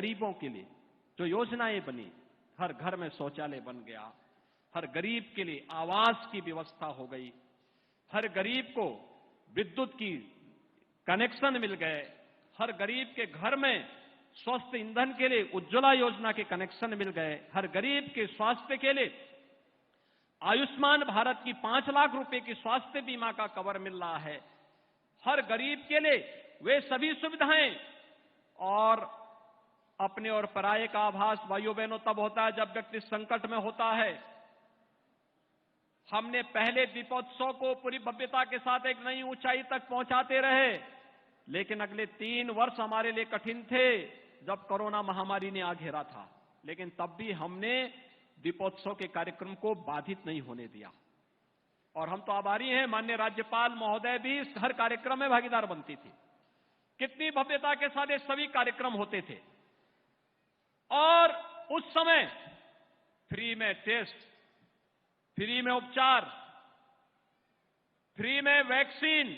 गरीबों के लिए जो योजनाएं बनी, हर घर में शौचालय बन गया, हर गरीब के लिए आवास की व्यवस्था हो गई, हर गरीब को विद्युत की कनेक्शन मिल गए, हर गरीब के घर में स्वस्थ ईंधन के लिए उज्ज्वला योजना के कनेक्शन मिल गए, हर गरीब के स्वास्थ्य के लिए आयुष्मान भारत की 5 लाख रुपए की स्वास्थ्य बीमा का कवर मिल रहा है, हर गरीब के लिए वे सभी सुविधाएं। और अपने और पराये का आभास भाइयों बहनों तब होता है जब व्यक्ति संकट में होता है। हमने पहले दीपोत्सव को पूरी भव्यता के साथ एक नई ऊंचाई तक पहुंचाते रहे, लेकिन अगले 3 वर्ष हमारे लिए कठिन थे जब कोरोना महामारी ने आ घेरा था, लेकिन तब भी हमने दीपोत्सव के कार्यक्रम को बाधित नहीं होने दिया। और हम तो आभारी हैं, माननीय राज्यपाल महोदय भी हर कार्यक्रम में भागीदार बनती थी। कितनी भव्यता के साथ ये सभी कार्यक्रम होते थे। और उस समय फ्री में टेस्ट, फ्री में उपचार, फ्री में वैक्सीन,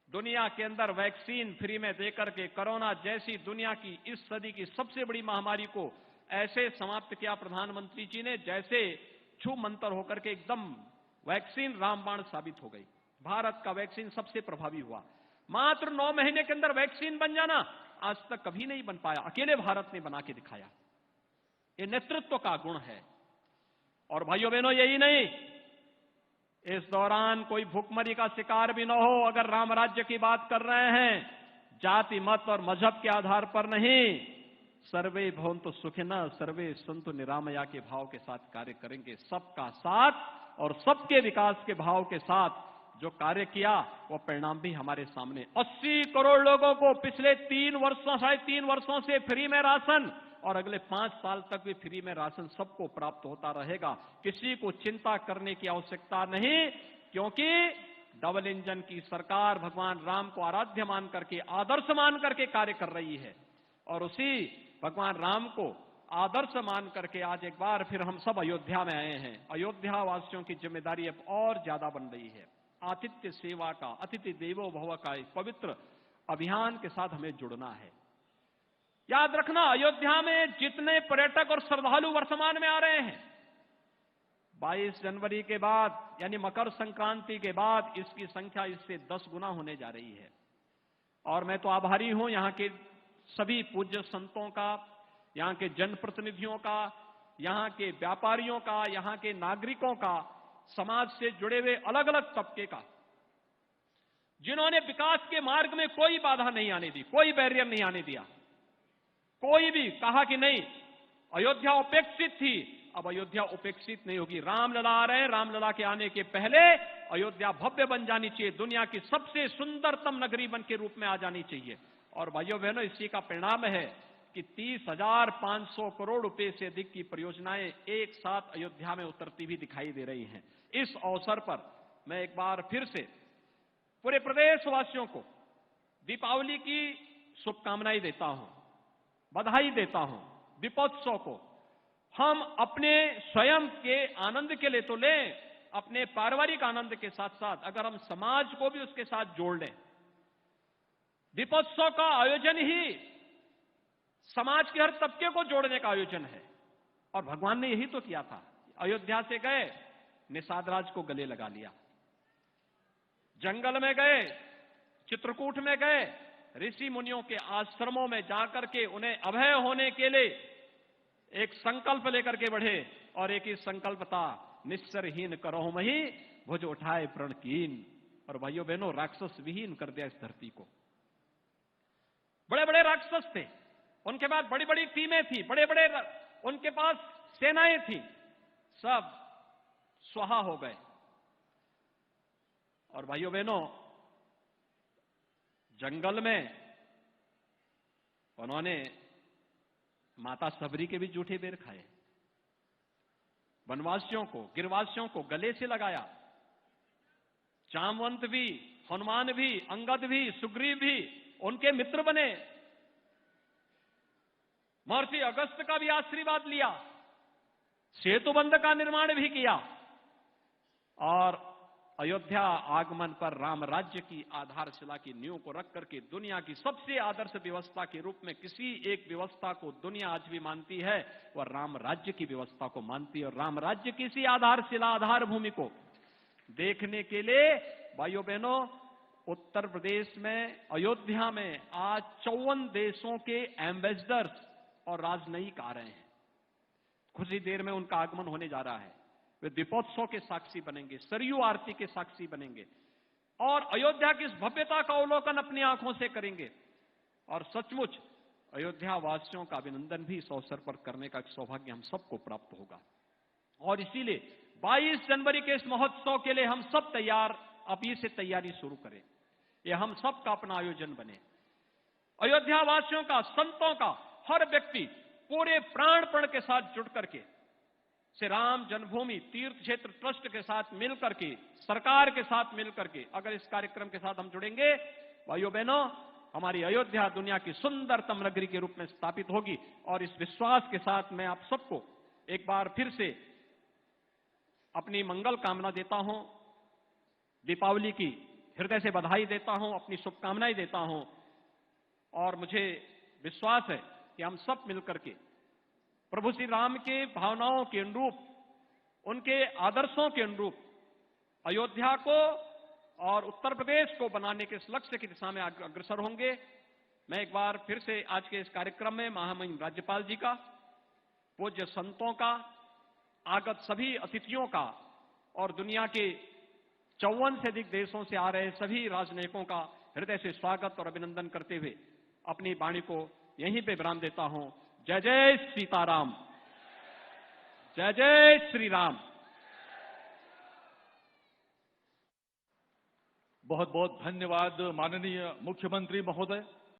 दुनिया के अंदर वैक्सीन फ्री में देकर के कोरोना जैसी दुनिया की इस सदी की सबसे बड़ी महामारी को ऐसे समाप्त किया प्रधानमंत्री जी ने जैसे छू मंतर होकर के एकदम वैक्सीन रामबाण साबित हो गई। भारत का वैक्सीन सबसे प्रभावी हुआ। मात्र 9 महीने के अंदर वैक्सीन बन जाना आज तक कभी नहीं बन पाया, अकेले भारत ने बना के दिखाया। ये नेतृत्व का गुण है। और भाइयों बहनों यही नहीं, इस दौरान कोई भूखमरी का शिकार भी न हो। अगर राम राज्य की बात कर रहे हैं, जाति मत और मजहब के आधार पर नहीं, सर्वे भवन्तु सुखिनः सर्वे सन्तु निरामया के भाव के साथ कार्य करेंगे। सबका साथ और सबके विकास के भाव के साथ जो कार्य किया वो परिणाम भी हमारे सामने। 80 करोड़ लोगों को पिछले 3 वर्षों, साढ़े 3 वर्षों से फ्री में राशन, और अगले 5 साल तक भी फ्री में राशन सबको प्राप्त होता रहेगा। किसी को चिंता करने की आवश्यकता नहीं, क्योंकि डबल इंजन की सरकार भगवान राम को आराध्य मान करके, आदर्श मान करके कार्य कर रही है। और उसी भगवान राम को आदर्श मान करके आज एक बार फिर हम सब अयोध्या में आए हैं। अयोध्या वासियों की जिम्मेदारी अब और ज्यादा बन रही है। आतिथ्य सेवा का, अतिथि देवो भव का एक पवित्र अभियान के साथ हमें जुड़ना है। याद रखना, अयोध्या में जितने पर्यटक और श्रद्धालु वर्तमान में आ रहे हैं, 22 जनवरी के बाद यानी मकर संक्रांति के बाद इसकी संख्या इससे 10 गुना होने जा रही है। और मैं तो आभारी हूं यहां के सभी पूज्य संतों का, यहां के जनप्रतिनिधियों का, यहां के व्यापारियों का, यहां के नागरिकों का, समाज से जुड़े हुए अलग अलग तबके का, जिन्होंने विकास के मार्ग में कोई बाधा नहीं आने दी, कोई बैरियर नहीं आने दिया। कोई भी कहा कि नहीं अयोध्या उपेक्षित थी, अब अयोध्या उपेक्षित नहीं होगी। रामलला आ रहे हैं, रामलला के आने के पहले अयोध्या भव्य बन जानी चाहिए, दुनिया की सबसे सुंदरतम नगरी बन के रूप में आ जानी चाहिए। और भाइयों बहनों, इसी का परिणाम है कि 30,500 करोड़ रुपए से अधिक की परियोजनाएं एक साथ अयोध्या में उतरती भी दिखाई दे रही हैं। इस अवसर पर मैं एक बार फिर से पूरे प्रदेशवासियों को दीपावली की शुभकामनाएं देता हूं, बधाई देता हूं। दीपोत्सव को हम अपने स्वयं के आनंद के लिए तो लें, अपने पारिवारिक आनंद के साथ साथ अगर हम समाज को भी उसके साथ जोड़ लें, दीपोत्सव का आयोजन ही समाज के हर तबके को जोड़ने का आयोजन है। और भगवान ने यही तो किया था। अयोध्या से गए, निषाद राज को गले लगा लिया, जंगल में गए, चित्रकूट में गए, ऋषि मुनियों के आश्रमों में जाकर के उन्हें अभय होने के लिए एक संकल्प लेकर के बढ़े। और एक ही संकल्प था, निस्सरहीन करहु मही भुज उठाए प्रण कीन। और भाइयों बहनों, राक्षस विहीन कर दिया इस धरती को। बड़े बड़े राक्षस थे, उनके पास बड़ी बड़ी टीमें थी, बड़े बड़े उनके पास सेनाएं थी, सब स्वाहा हो गए। और भाइयों बहनों, जंगल में उन्होंने माता सबरी के भी जूठे बेर खाए, वनवासियों को, गिरवासियों को गले से लगाया। जामवंत भी, हनुमान भी, अंगद भी, सुग्रीव भी उनके मित्र बने। महर्षि अगस्त का भी आशीर्वाद लिया, सेतुबंध का निर्माण भी किया। और अयोध्या आगमन पर राम राज्य की आधारशिला की नींव को रख करके दुनिया की सबसे आदर्श व्यवस्था के रूप में किसी एक व्यवस्था को दुनिया आज भी मानती है, वह राम राज्य की व्यवस्था को मानती है। और राम राज्य की इसी आधारशिला आधार भूमि को देखने के लिए भाइयों बहनों उत्तर प्रदेश में अयोध्या में आज 54 देशों के एम्बेसडर्स और राजनयिक आ रहे हैं। कुछ ही देर में उनका आगमन होने जा रहा है। वे दीपोत्सव के साक्षी बनेंगे, सरयू आरती के साक्षी बनेंगे और अयोध्या की इस भव्यता का अवलोकन अपनी आंखों से करेंगे। और सचमुच अयोध्या वासियों का अभिनंदन भी इस अवसर पर करने का सौभाग्य हम सबको प्राप्त होगा। और इसीलिए 22 जनवरी के इस महोत्सव के लिए हम सब तैयार, अभी से तैयारी शुरू करें। यह हम सब का अपना आयोजन बने। अयोध्या वासियों का, संतों का हर व्यक्ति पूरे प्राणपण के साथ जुड़ करके श्री राम जन्मभूमि तीर्थ क्षेत्र ट्रस्ट के साथ मिलकर के, सरकार के साथ मिलकर के अगर इस कार्यक्रम के साथ हम जुड़ेंगे, भाइयों बहनों, हमारी अयोध्या दुनिया की सुंदरतम नगरी के रूप में स्थापित होगी। और इस विश्वास के साथ मैं आप सबको एक बार फिर से अपनी मंगल कामना देता हूं, दीपावली की हृदय से बधाई देता हूं, अपनी शुभकामनाएं देता हूं। और मुझे विश्वास है कि हम सब मिलकर के प्रभु श्री राम के भावनाओं के अनुरूप, उनके आदर्शों के अनुरूप अयोध्या को और उत्तर प्रदेश को बनाने के इस लक्ष्य की दिशा में अग्रसर होंगे। मैं एक बार फिर से आज के इस कार्यक्रम में महामहिम राज्यपाल जी का, पूज्य संतों का, आगत सभी अतिथियों का और दुनिया के 54 से अधिक देशों से आ रहे सभी राजनयिकों का हृदय से स्वागत और अभिनंदन करते हुए अपनी वाणी को यहीं पे विराम देता हूं। जय जय सीताराम, जय जय श्री राम। बहुत बहुत धन्यवाद माननीय मुख्यमंत्री महोदय।